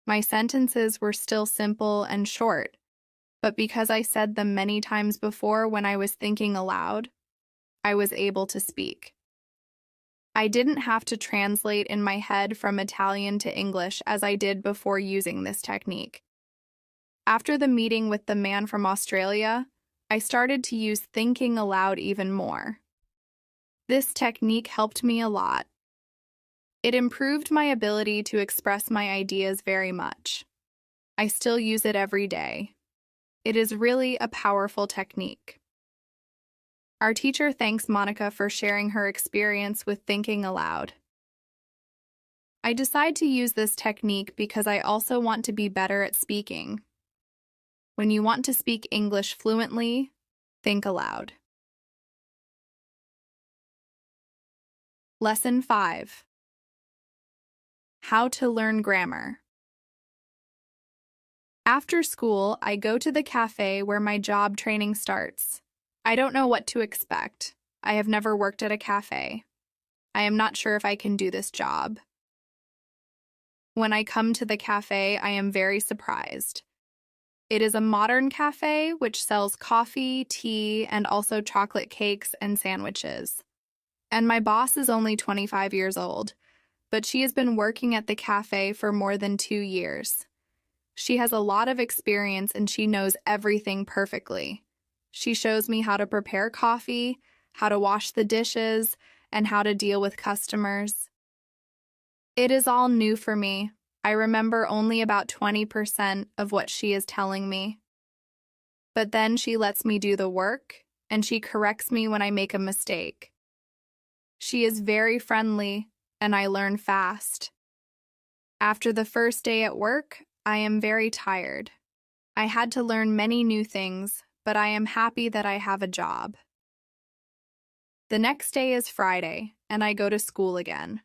My sentences were still simple and short, but because I said them many times before when I was thinking aloud, I was able to speak. I didn't have to translate in my head from Italian to English as I did before using this technique. After the meeting with the man from Australia, I started to use thinking aloud even more. This technique helped me a lot. It improved my ability to express my ideas very much. I still use it every day. It is really a powerful technique. Our teacher thanks Monica for sharing her experience with thinking aloud. I decide to use this technique because I also want to be better at speaking. When you want to speak English fluently, think aloud. Lesson 5. How to learn grammar. After school, I go to the cafe where my job training starts. I don't know what to expect. I have never worked at a cafe. I am not sure if I can do this job. When I come to the cafe, I am very surprised. It is a modern cafe which sells coffee, tea, and also chocolate cakes and sandwiches. And my boss is only 25 years old, but she has been working at the cafe for more than 2 years. She has a lot of experience and she knows everything perfectly. She shows me how to prepare coffee, how to wash the dishes, and how to deal with customers. It is all new for me. I remember only about 20% of what she is telling me. But then she lets me do the work, and she corrects me when I make a mistake. She is very friendly, and I learn fast. After the first day at work, I am very tired. I had to learn many new things, but I am happy that I have a job. The next day is Friday, and I go to school again.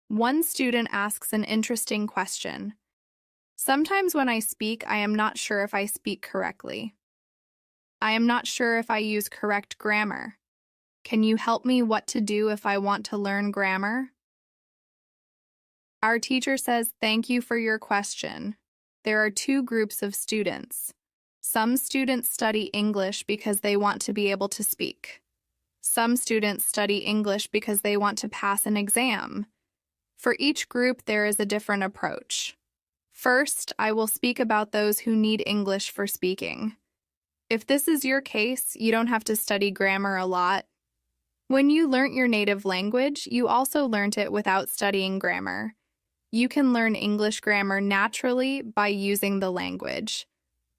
One student asks an interesting question. Sometimes when I speak, I am not sure if I speak correctly. I am not sure if I use correct grammar. Can you help me what to do if I want to learn grammar? Our teacher says, "Thank you for your question." There are 2 groups of students. Some students study English because they want to be able to speak. Some students study English because they want to pass an exam. For each group, there is a different approach. First, I will speak about those who need English for speaking. If this is your case, you don't have to study grammar a lot. When you learnt your native language, you also learnt it without studying grammar. You can learn English grammar naturally by using the language.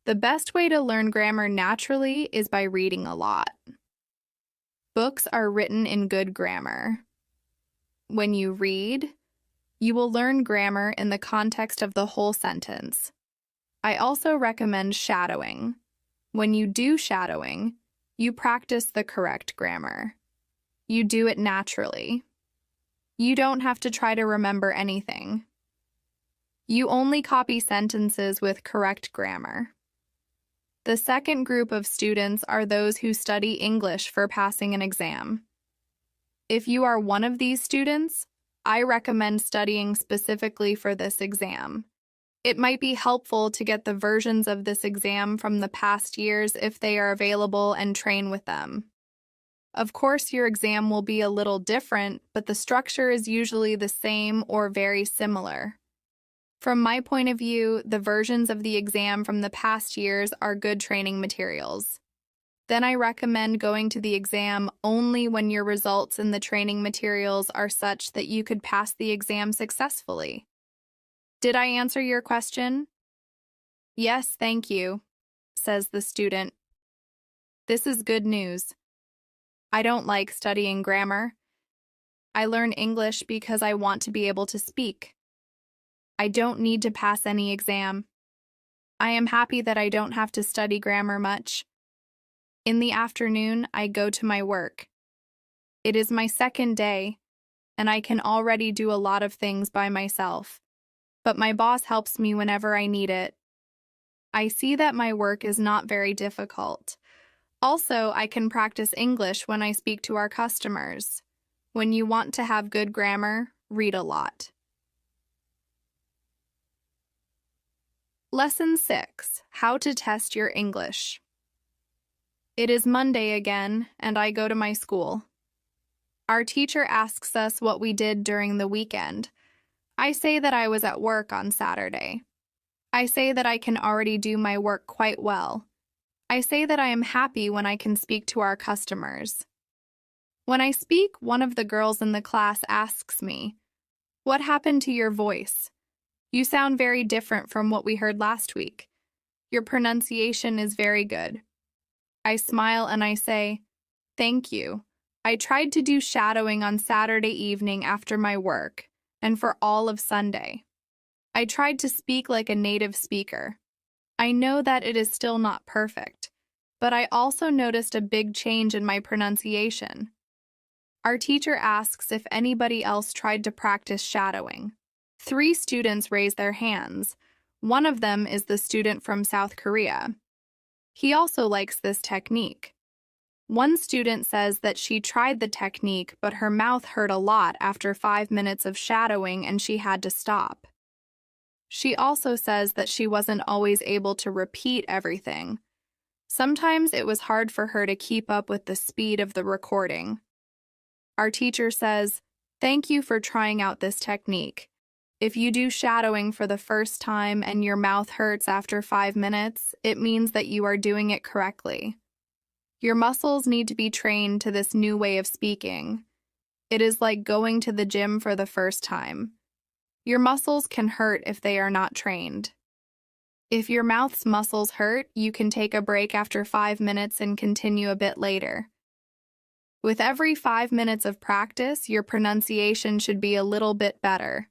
The best way to learn grammar naturally is by reading a lot. Books are written in good grammar. When you read, you will learn grammar in the context of the whole sentence. I also recommend shadowing. When you do shadowing, you practice the correct grammar. You do it naturally. You don't have to try to remember anything. You only copy sentences with correct grammar. The second group of students are those who study English for passing an exam. If you are one of these students, I recommend studying specifically for this exam. It might be helpful to get the versions of this exam from the past years if they are available and train with them. Of course, your exam will be a little different, but the structure is usually the same or very similar. From my point of view, the versions of the exam from the past years are good training materials. Then I recommend going to the exam only when your results in the training materials are such that you could pass the exam successfully. Did I answer your question? Yes, thank you, says the student. This is good news. I don't like studying grammar. I learn English because I want to be able to speak. I don't need to pass any exam. I am happy that I don't have to study grammar much. In the afternoon, I go to my work. It is my second day, and I can already do a lot of things by myself, but my boss helps me whenever I need it. I see that my work is not very difficult. Also, I can practice English when I speak to our customers. When you want to have good grammar, read a lot. Lesson 6: How to Test Your English. It is Monday again, and I go to my school. Our teacher asks us what we did during the weekend. I say that I was at work on Saturday. I say that I can already do my work quite well. I say that I am happy when I can speak to our customers. When I speak, one of the girls in the class asks me, "What happened to your voice? You sound very different from what we heard last week. Your pronunciation is very good." I smile and I say, "Thank you. I tried to do shadowing on Saturday evening after my work, and for all of Sunday. I tried to speak like a native speaker. I know that it is still not perfect, but I also noticed a big change in my pronunciation." Our teacher asks if anybody else tried to practice shadowing. 3 students raise their hands. One of them is the student from South Korea. He also likes this technique. One student says that she tried the technique, but her mouth hurt a lot after 5 minutes of shadowing and she had to stop. She also says that she wasn't always able to repeat everything. Sometimes it was hard for her to keep up with the speed of the recording. Our teacher says, "Thank you for trying out this technique. If you do shadowing for the first time and your mouth hurts after 5 minutes, it means that you are doing it correctly. Your muscles need to be trained to this new way of speaking. It is like going to the gym for the first time. Your muscles can hurt if they are not trained. If your mouth's muscles hurt, you can take a break after 5 minutes and continue a bit later. With every 5 minutes of practice, your pronunciation should be a little bit better."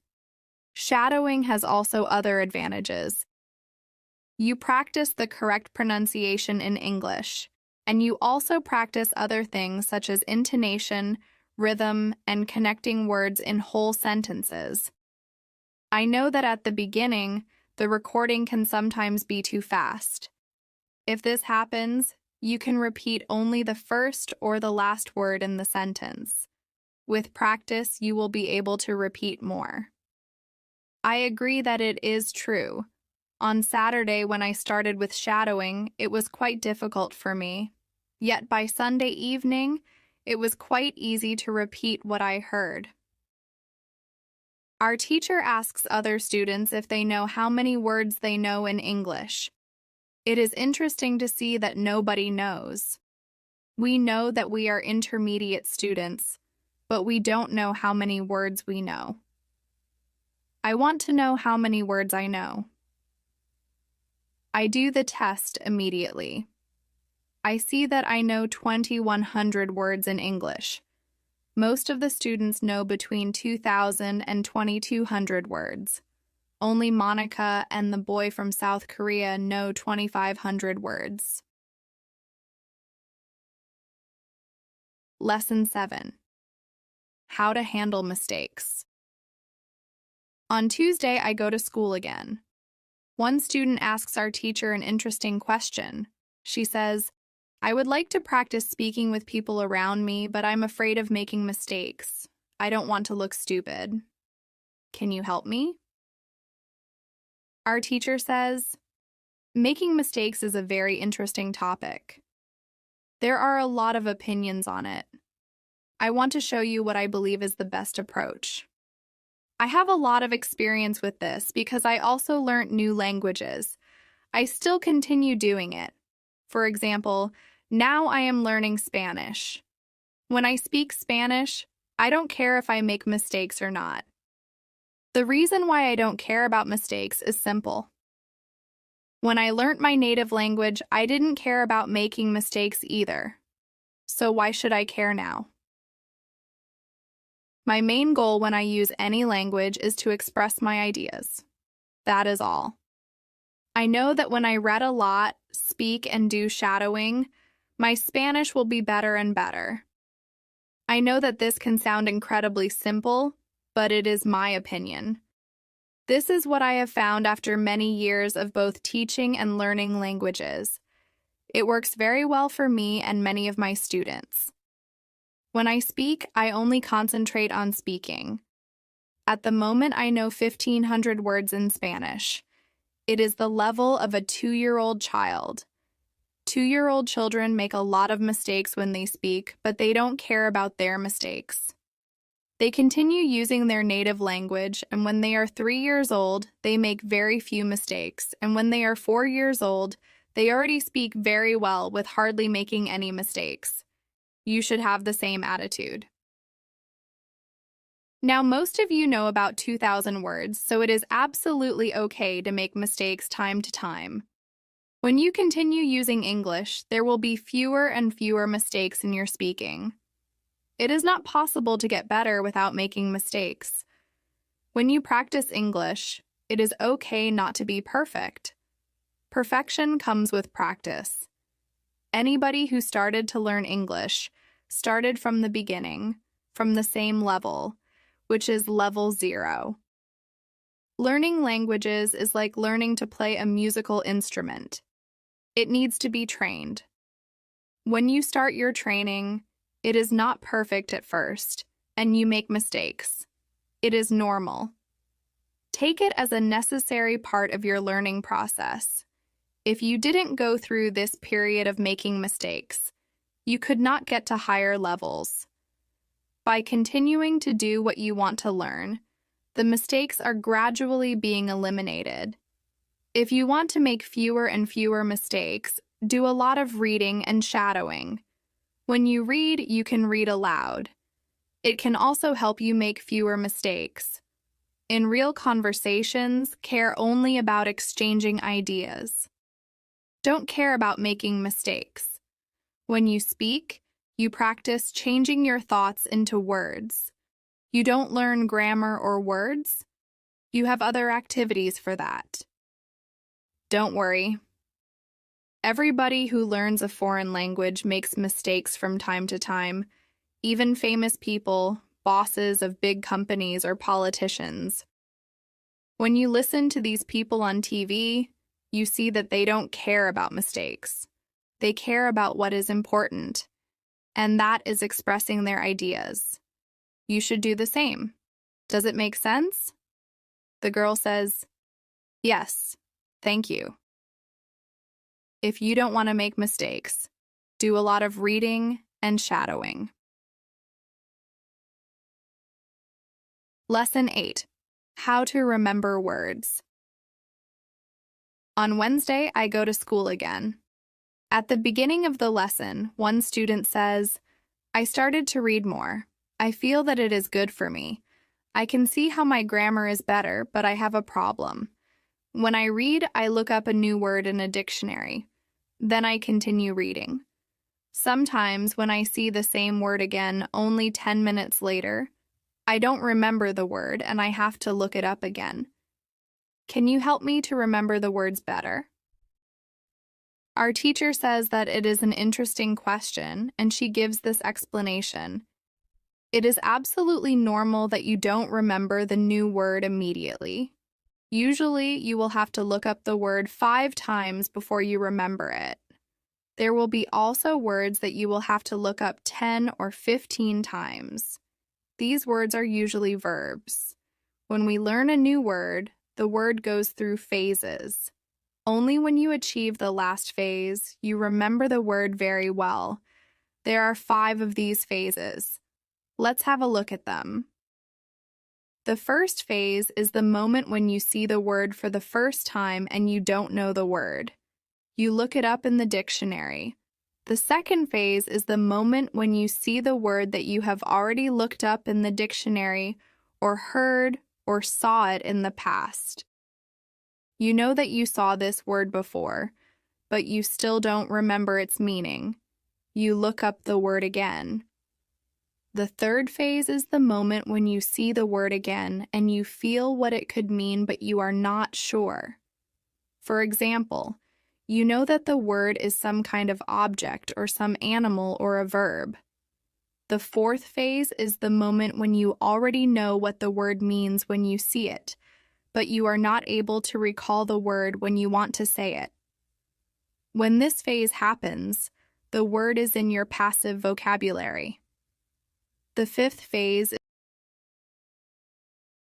Shadowing has also other advantages. You practice the correct pronunciation in English, and you also practice other things such as intonation, rhythm, and connecting words in whole sentences. I know that at the beginning, the recording can sometimes be too fast. If this happens, you can repeat only the first or the last word in the sentence. With practice, you will be able to repeat more. I agree that it is true. On Saturday, when I started with shadowing, it was quite difficult for me. Yet by Sunday evening, it was quite easy to repeat what I heard. Our teacher asks other students if they know how many words they know in English. It is interesting to see that nobody knows. We know that we are intermediate students, but we don't know how many words we know. I want to know how many words I know. I do the test immediately. I see that I know 2,100 words in English. Most of the students know between 2,000 and 2,200 words. Only Monica and the boy from South Korea know 2,500 words. Lesson 7: How to Handle Mistakes. On Tuesday, I go to school again. One student asks our teacher an interesting question. She says, "I would like to practice speaking with people around me, but I'm afraid of making mistakes. I don't want to look stupid. Can you help me?" Our teacher says, "Making mistakes is a very interesting topic. There are a lot of opinions on it. I want to show you what I believe is the best approach. I have a lot of experience with this because I also learned new languages. I still continue doing it. For example, now I am learning Spanish. When I speak Spanish, I don't care if I make mistakes or not. The reason why I don't care about mistakes is simple. When I learnt my native language, I didn't care about making mistakes either. So why should I care now? My main goal when I use any language is to express my ideas. That is all. I know that when I read a lot, speak, and do shadowing, my Spanish will be better and better. I know that this can sound incredibly simple, but it is my opinion. This is what I have found after many years of both teaching and learning languages. It works very well for me and many of my students. When I speak, I only concentrate on speaking. At the moment, I know 1,500 words in Spanish. It is the level of a 2-year-old child. 2-year-old children make a lot of mistakes when they speak, but they don't care about their mistakes. They continue using their native language, and when they are 3 years old, they make very few mistakes, and when they are 4 years old, they already speak very well with hardly making any mistakes. You should have the same attitude. Now, most of you know about 2,000 words, so it is absolutely okay to make mistakes time to time. When you continue using English, there will be fewer and fewer mistakes in your speaking. It is not possible to get better without making mistakes. When you practice English, it is okay not to be perfect. Perfection comes with practice. Anybody who started to learn English started from the beginning, from the same level, which is level 0. Learning languages is like learning to play a musical instrument. It needs to be trained. When you start your training, it is not perfect at first, and you make mistakes. It is normal. Take it as a necessary part of your learning process. If you didn't go through this period of making mistakes, you could not get to higher levels. By continuing to do what you want to learn, the mistakes are gradually being eliminated. If you want to make fewer and fewer mistakes, do a lot of reading and shadowing. When you read, you can read aloud. It can also help you make fewer mistakes. In real conversations, care only about exchanging ideas. Don't care about making mistakes. When you speak, you practice changing your thoughts into words. You don't learn grammar or words. You have other activities for that. Don't worry. Everybody who learns a foreign language makes mistakes from time to time, even famous people, bosses of big companies, or politicians. When you listen to these people on TV, you see that they don't care about mistakes. They care about what is important, and that is expressing their ideas. You should do the same. Does it make sense? The girl says, "Yes, thank you." If you don't want to make mistakes, do a lot of reading and shadowing. Lesson 8. How to remember words. On Wednesday, I go to school again. At the beginning of the lesson, one student says, "I started to read more. I feel that it is good for me. I can see how my grammar is better, but I have a problem. When I read, I look up a new word in a dictionary. Then I continue reading. Sometimes when I see the same word again only 10 minutes later, I don't remember the word and I have to look it up again. Can you help me to remember the words better?" Our teacher says that it is an interesting question, and she gives this explanation. It is absolutely normal that you don't remember the new word immediately. Usually, you will have to look up the word 5 times before you remember it. There will be also words that you will have to look up 10 or 15 times. These words are usually verbs. When we learn a new word, the word goes through phases. Only when you achieve the last phase, you remember the word very well. There are 5 of these phases. Let's have a look at them. The first phase is the moment when you see the word for the first time and you don't know the word. You look it up in the dictionary. The second phase is the moment when you see the word that you have already looked up in the dictionary or heard or saw it in the past. You know that you saw this word before, but you still don't remember its meaning. You look up the word again. The third phase is the moment when you see the word again and you feel what it could mean, but you are not sure. For example, you know that the word is some kind of object or some animal or a verb. The fourth phase is the moment when you already know what the word means when you see it, but you are not able to recall the word when you want to say it. When this phase happens, the word is in your passive vocabulary. The fifth phase